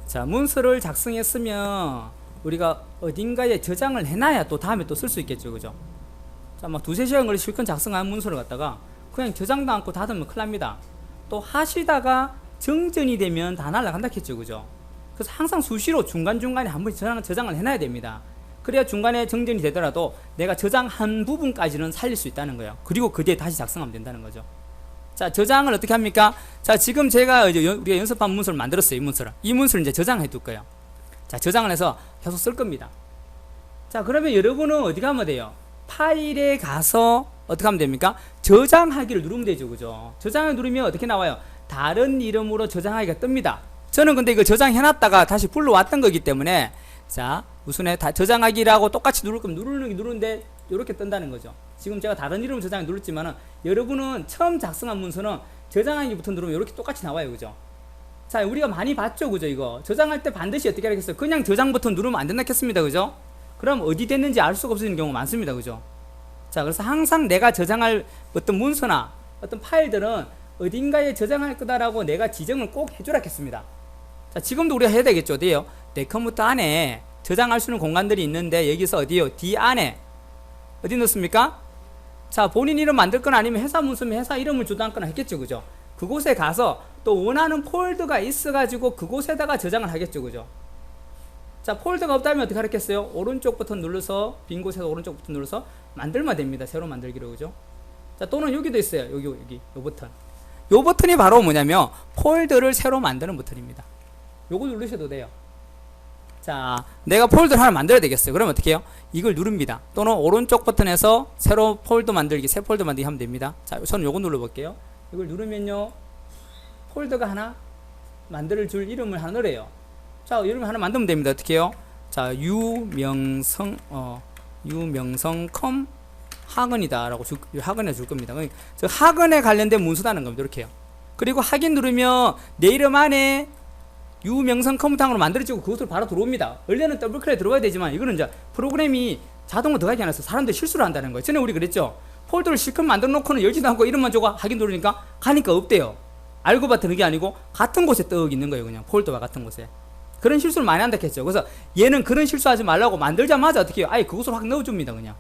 자, 문서를 작성했으면 우리가 어딘가에 저장을 해놔야 또 다음에 또 쓸 수 있겠죠, 그죠? 자, 막 두세 시간 걸려 실컷 작성한 문서를 갖다가 그냥 저장도 않고 닫으면 큰일 납니다. 또 하시다가 정전이 되면 다 날아간다 했죠, 그죠? 그래서 항상 수시로 중간중간에 한 번씩 저장을 해놔야 됩니다. 그래야 중간에 정전이 되더라도 내가 저장한 부분까지는 살릴 수 있다는 거예요. 그리고 그 뒤에 다시 작성하면 된다는 거죠. 자, 저장을 어떻게 합니까? 자, 지금 제가 이제 우리가 연습한 문서를 만들었어요. 이 문서를. 이 문서를 이제 저장해 둘 거예요. 자, 저장을 해서 계속 쓸 겁니다. 자, 그러면 여러분은 어디 가면 돼요? 파일에 가서 어떻게 하면 됩니까? 저장하기를 누르면 되죠, 그죠? 저장을 누르면 어떻게 나와요? 다른 이름으로 저장하기가 뜹니다. 저는 근데 이거 저장해놨다가 다시 불러왔던 거기 때문에, 자, 우선에 다 저장하기라고 똑같이 누를 거면 누르는데 이렇게 뜬다는 거죠. 지금 제가 다른 이름으로 저장을 누르지만은 여러분은 처음 작성한 문서는 저장하기 버튼 누르면 이렇게 똑같이 나와요, 그죠? 자, 우리가 많이 봤죠, 그죠? 이거 저장할 때 반드시 어떻게 하겠어요? 그냥 저장 버튼 누르면 안 된다 했습니다, 그죠? 그럼 어디 됐는지 알 수가 없어지는 경우가 많습니다, 그죠? 자, 그래서 항상 내가 저장할 어떤 문서나 어떤 파일들은 어딘가에 저장할 거다라고 내가 지정을 꼭 해주라 했습니다. 자, 지금도 우리가 해야 되겠죠. 어디에요? 내 컴퓨터 안에 저장할 수 있는 공간들이 있는데 여기서 어디에요? D 안에 어디 넣습니까? 자, 본인 이름 만들 거나 아니면 회사 문서면 회사 이름을 주도하거나 했겠죠, 그죠? 그곳에 가서 또 원하는 폴더가 있어가지고 그곳에다가 저장을 하겠죠, 그죠? 자, 폴더가 없다면 어떻게 하겠어요? 오른쪽 버튼 눌러서 빈 곳에서 오른쪽 버튼 눌러서 만들면 됩니다. 새로 만들기로, 그죠? 자, 또는 여기도 있어요. 여기 요 버튼. 요 버튼이 바로 뭐냐면 폴더를 새로 만드는 버튼입니다. 요거 누르셔도 돼요. 자, 내가 폴더를 하나 만들어야 되겠어요. 그러면 어떻게 해요? 이걸 누릅니다. 또는 오른쪽 버튼에서 새로 폴더 만들기, 새 폴더 만들기 하면 됩니다. 자, 저는 요거 눌러볼게요. 이걸 누르면요, 폴더가 하나 만들 줄 이름을 하나 넣으래요. 자, 이름 하나 만들면 됩니다. 어떻게 해요? 자, 유명성 학원이다라고 학원에 줄 겁니다. 저 학원에 관련된 문서다는 겁니다. 이렇게 해요. 그리고 확인 누르면 내 이름 안에 유명성 컴퓨터로 만들어지고 그것으로 바로 들어옵니다. 원래는 더블 클릭 들어가야 되지만 이거는 이제 프로그램이 자동으로 들어가지 않아서 사람들이 실수를 한다는 거예요. 전에 우리 그랬죠. 폴더를 실컷 만들어 놓고는 열지도 않고 이름만 줘가 확인 누르니까 가니까 없대요. 알고 봤더니 그게 아니고 같은 곳에 떡 있는 거예요. 그냥 폴더와 같은 곳에. 그런 실수를 많이 한다 했죠. 그래서 얘는 그런 실수하지 말라고 만들자마자 어떻게 해요? 아예 그곳으로 확 넣어줍니다. 그냥.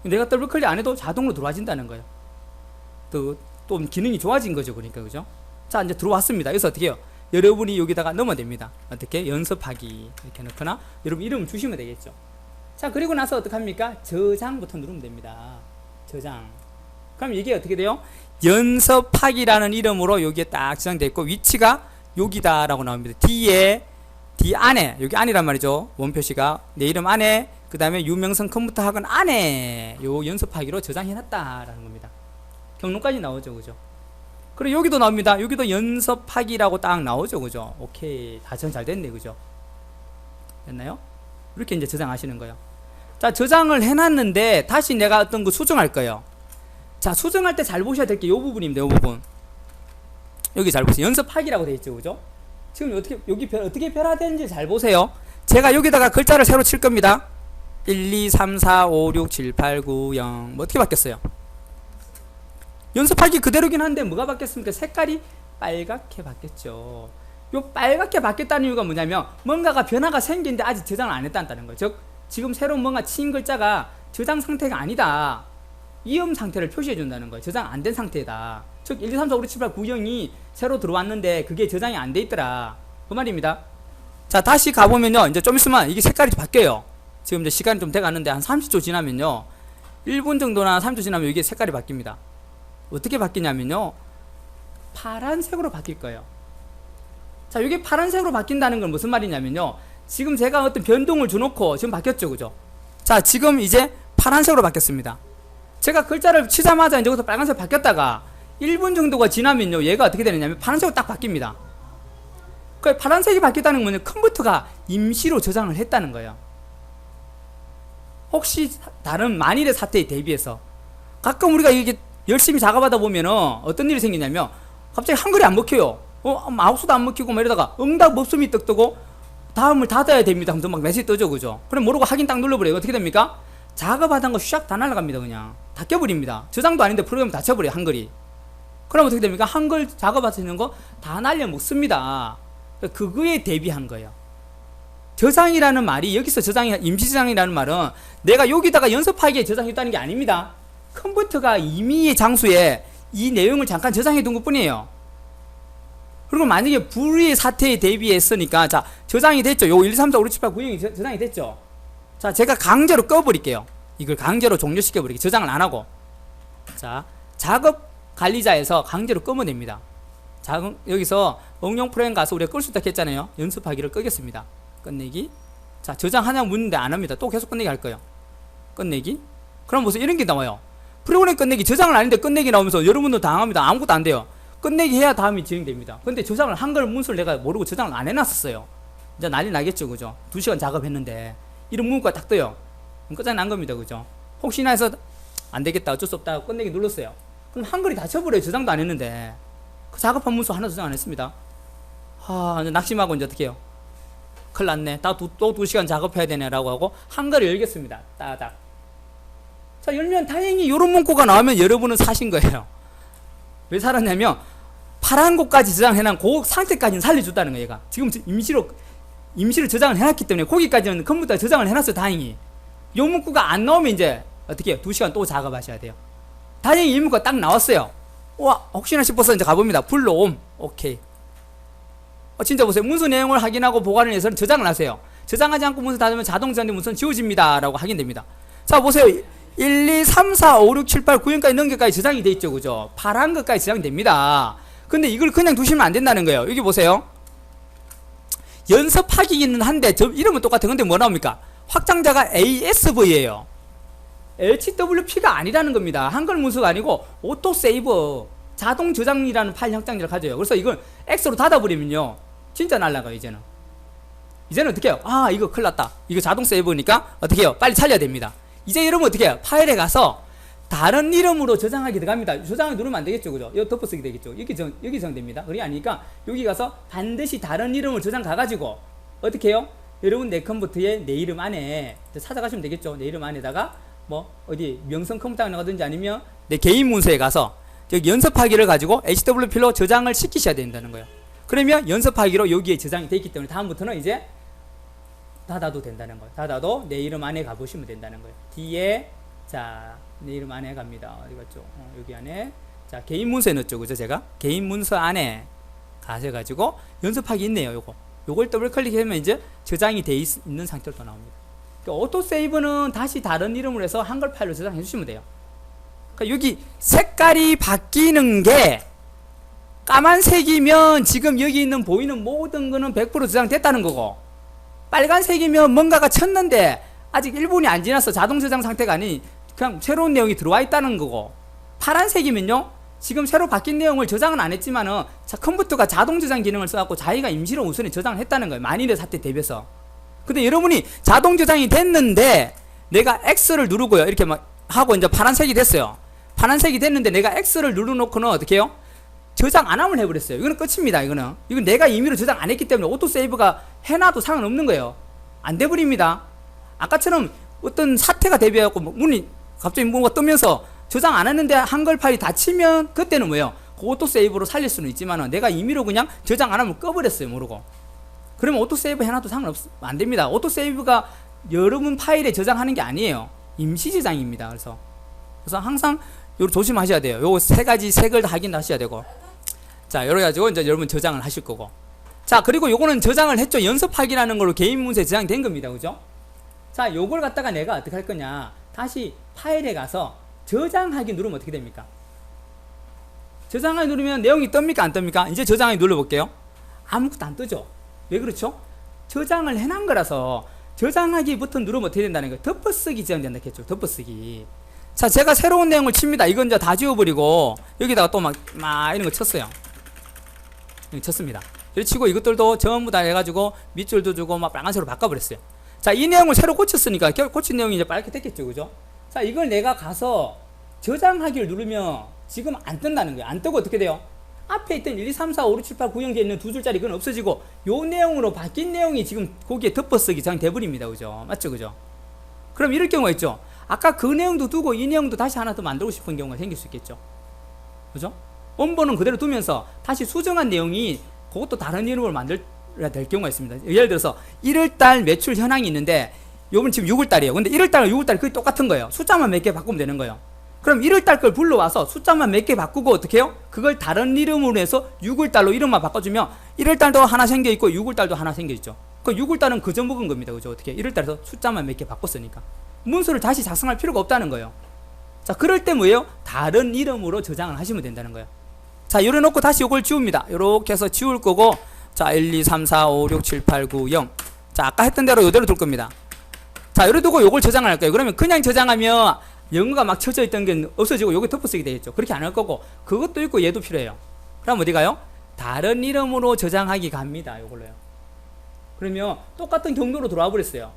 내가 더블 클릭 안 해도 자동으로 들어와진다는 거예요. 또 기능이 좋아진 거죠. 그러니까, 그죠? 자, 이제 들어왔습니다. 그래서 어떻게 해요? 여러분이 여기다가 넣으면 됩니다. 어떻게? 연습하기 이렇게 넣거나 여러분 이름 주시면 되겠죠. 자, 그리고 나서 어떻게 합니까? 저장 버튼 누르면 됩니다. 저장. 그럼 이게 어떻게 돼요? 연습하기라는 이름으로 여기에 딱 저장되어 있고 위치가 여기다라고 나옵니다. D 안에, 여기 안이란 말이죠. 원표시가 내 이름 안에, 그 다음에 유명성 컴퓨터 학원 안에 요 연습하기로 저장해놨다라는 겁니다. 경로까지 나오죠, 그죠? 그리고 여기도 나옵니다. 여기도 연습하기라고 딱 나오죠, 그죠? 오케이, 다 잘 됐네, 그죠? 됐나요? 이렇게 이제 저장하시는 거예요. 자, 저장을 해놨는데 다시 내가 어떤 거 수정할 거예요. 자, 수정할 때 잘 보셔야 될 게 이 부분입니다. 이 부분. 여기 잘 보세요. 연습하기라고 되어 있죠, 그죠? 지금 어떻게 변화되는지 잘 보세요. 제가 여기다가 글자를 새로 칠 겁니다. 1, 2, 3, 4, 5, 6, 7, 8, 9, 0. 뭐 어떻게 바뀌었어요? 연습하기 그대로긴 한데 뭐가 바뀌었습니까? 색깔이 빨갛게 바뀌었죠. 요 빨갛게 바뀌었다는 이유가 뭐냐면 뭔가가 변화가 생긴데 아직 저장을 안 했다는 거예요. 즉 지금 새로운 뭔가 친 글자가 저장 상태가 아니다. 이음 상태를 표시해 준다는 거예요. 저장 안 된 상태다. 즉 1, 2, 3, 4, 5, 6, 7, 8, 9, 0이 새로 들어왔는데 그게 저장이 안 돼 있더라. 그 말입니다. 자, 다시 가보면요. 이제 좀 있으면 이게 색깔이 바뀌어요. 지금 이제 시간이 좀 돼가는데 한 30초 지나면요. 1분 정도나 30초 지나면 이게 색깔이 바뀝니다. 어떻게 바뀌냐면요. 파란색으로 바뀔 거예요. 자, 이게 파란색으로 바뀐다는 건 무슨 말이냐면요. 지금 제가 어떤 변동을 줘놓고 지금 바뀌었죠, 그죠? 자, 지금 이제 파란색으로 바뀌었습니다. 제가 글자를 치자마자 이제 여기서 빨간색 바뀌었다가 1분 정도가 지나면요. 얘가 어떻게 되느냐면 파란색으로 딱 바뀝니다. 그 파란색이 바뀌었다는 건 컴퓨터가 임시로 저장을 했다는 거예요. 혹시 다른 만일의 사태에 대비해서 가끔 우리가 이게 열심히 작업하다 보면은 어떤 일이 생기냐면 갑자기 한글이 안 먹혀요. 마우스도 안 먹히고 막 이러다가 응답 없음이 떡 뜨고 다음을 닫아야 됩니다 하면서 막 메시지 뜨죠, 그죠? 그럼 모르고 확인 딱 눌러버려요. 어떻게 됩니까? 작업하던 거 샥 다 날아갑니다. 그냥 다 껴버립니다. 저장도 아닌데 프로그램 다 쳐버려요, 한글이. 그럼 어떻게 됩니까? 한글 작업하시는 거 다 날려 먹습니다. 그거에 대비한 거예요. 저장이라는 말이 여기서 임시 저장이라는 말은 내가 여기다가 연습하기에 저장했다는 게 아닙니다. 컴퓨터가 임의의 장소에 이 내용을 잠깐 저장해 둔 것 뿐이에요. 그리고 만약에 불의의 사태에 대비했으니까 자 저장이 됐죠. 요 1, 2, 3, 4, 5, 6, 7, 8, 9형이 저장이 됐죠. 자 제가 강제로 꺼버릴게요. 이걸 강제로 종료시켜 버리게. 저장을 안 하고. 자 작업 관리자에서 강제로 끄면 됩니다. 여기서 응용 프로그램 가서 우리가 끌 수 있다 했잖아요. 연습하기를 끄겠습니다. 끝내기. 자 저장하냐고 묻는데 안 합니다. 또 계속 끝내기 할 거예요. 끝내기. 그럼 무슨 이런 게 나와요. 프로그램 끝내기. 저장을 안 했는데 끝내기 나오면서 여러분도 당합니다. 아무것도 안 돼요. 끝내기 해야 다음이 진행됩니다. 근데 저장을 한글 문서를 내가 모르고 저장을 안 해놨었어요. 이제 난리 나겠죠. 그죠? 2시간 작업했는데 이런 문구가 딱 떠요. 끝장난 겁니다. 그죠? 혹시나 해서 안 되겠다. 어쩔 수 없다. 끝내기 눌렀어요. 그럼 한글이 닫혀버려요. 저장도 안 했는데. 그 작업한 문서 하나 저장 안 했습니다. 이제 낙심하고 이제 어떻게 해요? 큰일 났네. 또 2시간 작업해야 되네라고 하고 한글을 열겠습니다. 따닥. 자, 열면 다행히 이런 문구가 나오면 여러분은 사신 거예요. 왜 살았냐면 파란 곳까지 저장해놓은 그 상태까지는 살려줬다는 거예요. 얘가 지금 임시로 저장을 해놨기 때문에 거기까지는 컴퓨터에 저장을 해놨어요. 다행히. 이 문구가 안 나오면 이제 어떻게 해요? 2시간 또 작업하셔야 돼요. 다행히 이 문구가 딱 나왔어요. 와, 혹시나 싶어서 이제 가봅니다. 불러옴. 오케이. 진짜 보세요. 문서 내용을 확인하고 보관을 위해서는 저장을 하세요. 저장하지 않고 문서 닫으면 자동 저장된 문서는 지워집니다. 라고 확인됩니다. 자, 보세요. 1, 2, 3, 4, 5, 6, 7, 8, 9형까지 넘겨까지 저장이 돼 있죠. 그죠? 파란 것까지 저장이 됩니다. 근데 이걸 그냥 두시면 안 된다는 거예요. 여기 보세요. 연습하기는 한데, 이름은 똑같은 건데 뭐 나옵니까? 확장자가 ASV예요. HWP가 아니라는 겁니다. 한글 문서가 아니고 오토세이브 자동 저장이라는 파일 확장자를 가져요. 그래서 이걸 X로 닫아버리면요 진짜 날라가요. 이제는 어떻게 해요? 이거 큰일 났다. 이거 자동 세이브니까 어떻게 해요? 빨리 살려야 됩니다. 이제 여러분 어떻게 해요? 파일에 가서 다른 이름으로 저장하게 들어갑니다. 저장을 누르면 안 되겠죠. 그죠? 여기 덮어쓰기 되겠죠. 여기 저장됩니다. 그게 아니니까 여기 가서 반드시 다른 이름을 저장 가가지고 어떻게 해요? 여러분 내 컴퓨터에 내 이름 안에 찾아가시면 되겠죠. 내 이름 안에다가 뭐 어디 명성 컴퓨터에 나가든지 아니면 내 개인 문서에 가서 여기 연습하기를 가지고 HWP로 저장을 시키셔야 된다는 거예요. 그러면 연습하기로 여기에 저장이 되어 있기 때문에 다음부터는 이제 닫아도 된다는 거예요. 닫아도 내 이름 안에 가보시면 된다는 거예요. 뒤에 자 내 이름 안에 갑니다. 어디 갔죠? 여기 안에 자 개인 문서에 넣었죠. 그죠? 제가 개인 문서 안에 가셔가지고 연습하기 있네요. 요걸 더블 클릭하면 이제 저장이 돼 있는 상태로 또 나옵니다. 그러니까 오토 세이브는 다시 다른 이름으로 해서 한글 파일로 저장해 주시면 돼요. 그러니까 여기 색깔이 바뀌는 게 까만색이면 지금 여기 있는 보이는 모든 거는 100% 저장됐다는 거고, 빨간색이면 뭔가가 쳤는데 아직 1분이 안 지나서 자동 저장 상태가 아닌 그냥 새로운 내용이 들어와 있다는 거고, 파란색이면요 지금 새로 바뀐 내용을 저장은 안 했지만은 컴퓨터가 자동 저장 기능을 써갖고 자기가 임시로 우선에 저장을 했다는 거예요. 만일의 사태 대비해서. 근데 여러분이 자동 저장이 됐는데 내가 X를 누르고요 이렇게 막 하고 이제 파란색이 됐어요. 파란색이 됐는데 내가 X를 눌러놓고는 어떻게 해요? 저장 안 함을 해버렸어요. 이거는 끝입니다. 이건 내가 임의로 저장 안 했기 때문에 오토세이브가 해놔도 상관없는 거예요. 안 돼버립니다. 아까처럼 어떤 사태가 대비해갖고 문이 갑자기 뭔가 뜨면서 저장 안 했는데 한글 파일이 닫히면 그때는 뭐예요? 그 오토세이브로 살릴 수는 있지만 내가 임의로 그냥 저장 안 하면 꺼버렸어요. 모르고. 그러면 오토세이브 해놔도 안 됩니다. 오토세이브가 여러분 파일에 저장하는 게 아니에요. 임시 저장입니다. 그래서 항상 요거 조심하셔야 돼요. 요 세 가지 색을 다 확인하셔야 되고. 자, 여러 가지고 이제 여러분 저장을 하실 거고. 자, 그리고 요거는 저장을 했죠. 연습하기라는 걸로 개인 문서에 저장된 겁니다. 그죠? 자, 요걸 갖다가 내가 어떻게 할 거냐. 다시 파일에 가서 저장하기 누르면 어떻게 됩니까? 저장하기 누르면 내용이 뜹니까? 안 뜹니까? 이제 저장하기 눌러볼게요. 아무것도 안 뜨죠? 왜 그렇죠? 저장을 해놓은 거라서 저장하기 버튼 누르면 어떻게 된다는 거예요? 덮어쓰기 저장된다 했죠. 덮어쓰기. 자, 제가 새로운 내용을 칩니다. 이건 이제 다 지워버리고 여기다가 또 막 이런 거 쳤어요. 여기 쳤습니다. 이렇게 치고 이것들도 전부 다 해가지고 밑줄도 주고 막 빨간색으로 바꿔버렸어요. 자, 이 내용을 새로 고쳤으니까 고친 내용이 이제 빨갛게 됐겠죠. 그죠? 자, 이걸 내가 가서 저장하기를 누르면 지금 안 뜬다는 거예요. 안 뜨고 어떻게 돼요? 앞에 있던 1, 2, 3, 4, 5, 6, 7, 8, 9형제에 있는 두 줄짜리 그건 없어지고 요 내용으로 바뀐 내용이 지금 거기에 덮어쓰기 저장돼버립니다. 그죠? 맞죠? 그죠? 그럼 이럴 경우가 있죠. 아까 그 내용도 두고 이 내용도 다시 하나 더 만들고 싶은 경우가 생길 수 있겠죠. 그죠? 원본은 그대로 두면서 다시 수정한 내용이 그것도 다른 이름으로 만들 될 경우가 있습니다. 예를 들어서 1월달 매출 현황이 있는데 요번 지금 6월달이에요. 근데 1월달과 6월달 그게 똑같은 거예요. 숫자만 몇 개 바꾸면 되는 거예요. 그럼 1월달 걸 불러와서 숫자만 몇 개 바꾸고 어떻게 해요? 그걸 다른 이름으로 해서 6월달로 이름만 바꿔주면 1월달도 하나 생겨있고 6월달도 하나 생겨있죠. 그 6월달은 그저 먹은 겁니다. 그죠? 어떻게 1월달에서 숫자만 몇 개 바꿨으니까 문서를 다시 작성할 필요가 없다는 거예요. 자, 그럴 때 뭐예요? 다른 이름으로 저장을 하시면 된다는 거예요. 자, 요래 놓고 다시 요걸 지웁니다. 요렇게 해서 지울 거고, 자, 1, 2, 3, 4, 5, 6, 7, 8, 9, 0. 자, 아까 했던 대로 요대로 둘 겁니다. 자, 요래 두고 요걸 저장을 할 거예요. 그러면 그냥 저장하면 영어가 막 쳐져 있던 게 없어지고 요게 덮어쓰기 되겠죠. 그렇게 안 할 거고, 그것도 있고 얘도 필요해요. 그럼 어디 가요? 다른 이름으로 저장하기 갑니다. 요걸로요. 그러면 똑같은 경로로 돌아와 버렸어요.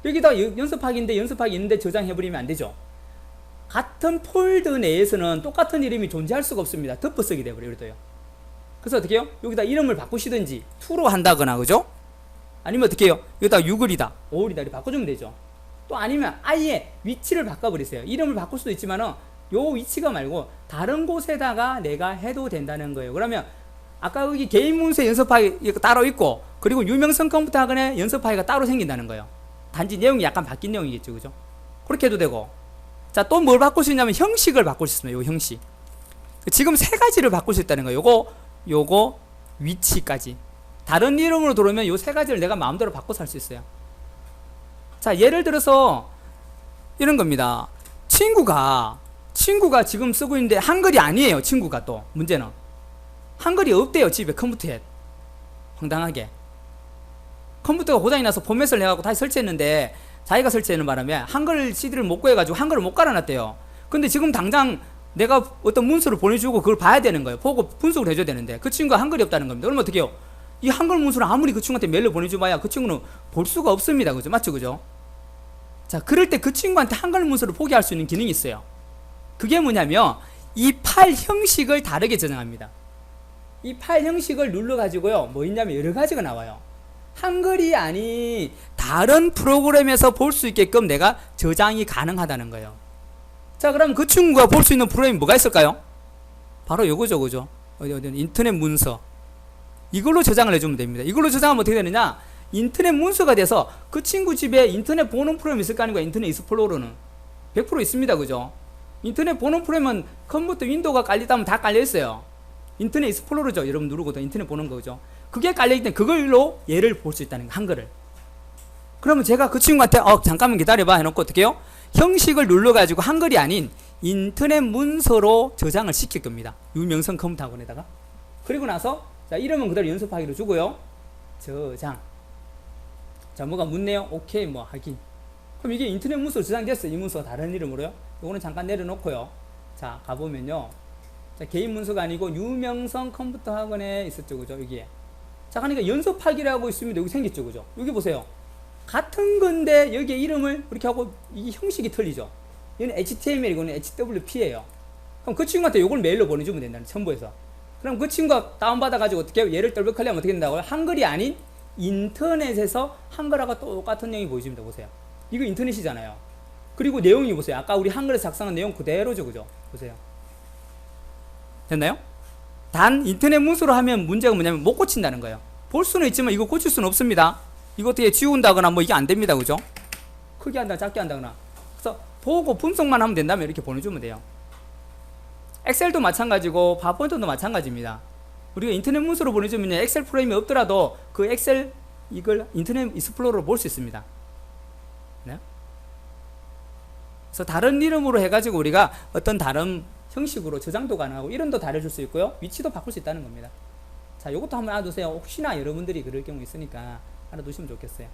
여기다 연습하기인데 연습하기 있는데 저장해버리면 안 되죠. 같은 폴더 내에서는 똑같은 이름이 존재할 수가 없습니다. 덮어쓰기 돼버려요. 그래서 어떻게 해요? 여기다 이름을 바꾸시든지 2로 한다거나, 그죠? 아니면 어떻게 해요? 여기다 6월이다 5월이다 이렇게 바꿔주면 되죠. 또 아니면 아예 위치를 바꿔버리세요. 이름을 바꿀 수도 있지만은 요 위치가 말고 다른 곳에다가 내가 해도 된다는 거예요. 그러면 아까 여기 개인 문서 연습하기 따로 있고, 그리고 유명성 컴퓨터 학원에 연습하기가 따로 생긴다는 거예요. 단지 내용이 약간 바뀐 내용이겠죠. 그죠? 그렇게 해도 되고, 자, 또 뭘 바꿀 수 있냐면 형식을 바꿀 수 있습니다. 요 형식. 지금 세 가지를 바꿀 수 있다는 거예요. 요거, 위치까지. 다른 이름으로 들어오면 요 세 가지를 내가 마음대로 바꿔서 할 수 있어요. 자, 예를 들어서 이런 겁니다. 친구가 지금 쓰고 있는데 한글이 아니에요. 친구가 또 문제는 한글이 없대요. 집에 컴퓨터에. 황당하게 컴퓨터가 고장이 나서 포맷을 내갖고 다시 설치했는데, 자기가 설치하는 바람에 한글 CD를 못 구해가지고 한글을 못 깔아놨대요. 근데 지금 당장 내가 어떤 문서를 보내주고 그걸 봐야 되는 거예요. 보고 분석을 해줘야 되는데 그 친구가 한글이 없다는 겁니다. 그러면 어떻게 해요? 이 한글 문서를 아무리 그 친구한테 메일로 보내줘봐야 그 친구는 볼 수가 없습니다. 그죠? 맞죠? 그죠? 자, 그럴 때 그 친구한테 한글 문서를 포기할 수 있는 기능이 있어요. 그게 뭐냐면 이 파일 형식을 다르게 저장합니다. 이 파일 형식을 눌러가지고요, 뭐 있냐면 여러 가지가 나와요. 한글이 아닌 다른 프로그램에서 볼 수 있게끔 내가 저장이 가능하다는 거예요. 자, 그럼 그 친구가 볼 수 있는 프로그램이 뭐가 있을까요? 바로 요거죠. 그죠? 어디 인터넷 문서. 이걸로 저장을 해주면 됩니다. 이걸로 저장하면 어떻게 되느냐? 인터넷 문서가 돼서 그 친구 집에 인터넷 보는 프로그램이 있을 거 아니고요. 인터넷 익스플로러는 100% 있습니다. 그죠? 인터넷 보는 프로그램은 컴퓨터 윈도우가 깔렸다면 다 깔려 있어요. 인터넷 익스플로러죠. 여러분 누르고도 인터넷 보는 거죠. 그게 깔려있을 때 그걸로 얘를 볼 수 있다는 거, 한글을. 그러면 제가 그 친구한테 잠깐만 기다려봐 해놓고 어떻게 해요? 형식을 눌러가지고 한글이 아닌 인터넷 문서로 저장을 시킬 겁니다. 유명성 컴퓨터 학원에다가. 그리고 나서 자, 이름은 그대로 연습하기로 주고요. 저장. 자, 뭐가 묻네요? 오케이, 뭐 하기. 그럼 이게 인터넷 문서로 저장됐어요. 이 문서가 다른 이름으로요. 이거는 잠깐 내려놓고요. 자, 가보면요. 자, 개인 문서가 아니고 유명성 컴퓨터 학원에 있었죠. 그죠? 여기에. 자, 그러니까 연습하기라고 있으면 여기 생겼죠. 그죠? 여기 보세요. 같은 건데 여기에 이름을 이렇게 하고 이 형식이 틀리죠. 이거는 HTML, 이거는 HWP예요. 그럼 그 친구한테 이걸 메일로 보내주면 된다는, 첨부해서. 그럼 그 친구가 다운받아가지고 어떻게 해요? 얘를 더블 클릭하면 어떻게 된다고요? 한글이 아닌 인터넷에서 한글하고 똑같은 내용이 보여집니다. 보세요. 이거 인터넷이잖아요. 그리고 내용이 보세요. 아까 우리 한글에서 작성한 내용 그대로죠. 그죠? 보세요. 됐나요? 단 인터넷 문서로 하면 문제가 뭐냐면 못 고친다는 거예요. 볼 수는 있지만 이거 고칠 수는 없습니다. 이거 어떻게 지운다거나 뭐 이게 안 됩니다. 그죠? 크게 한다거나 작게 한다거나. 그래서 보고 분석만 하면 된다면 이렇게 보내주면 돼요. 엑셀도 마찬가지고 파워포인트도 마찬가지입니다. 우리가 인터넷 문서로 보내주면 엑셀 프로그램이 없더라도 그 엑셀 이걸 인터넷 익스플로러로 볼 수 있습니다. 네? 그래서 다른 이름으로 해가지고 우리가 어떤 다른 형식으로 저장도 가능하고 이름도 다려줄 수 있고요. 위치도 바꿀 수 있다는 겁니다. 자, 요것도 한번 알아두세요. 혹시나 여러분들이 그럴 경우 있으니까 알아두시면 좋겠어요.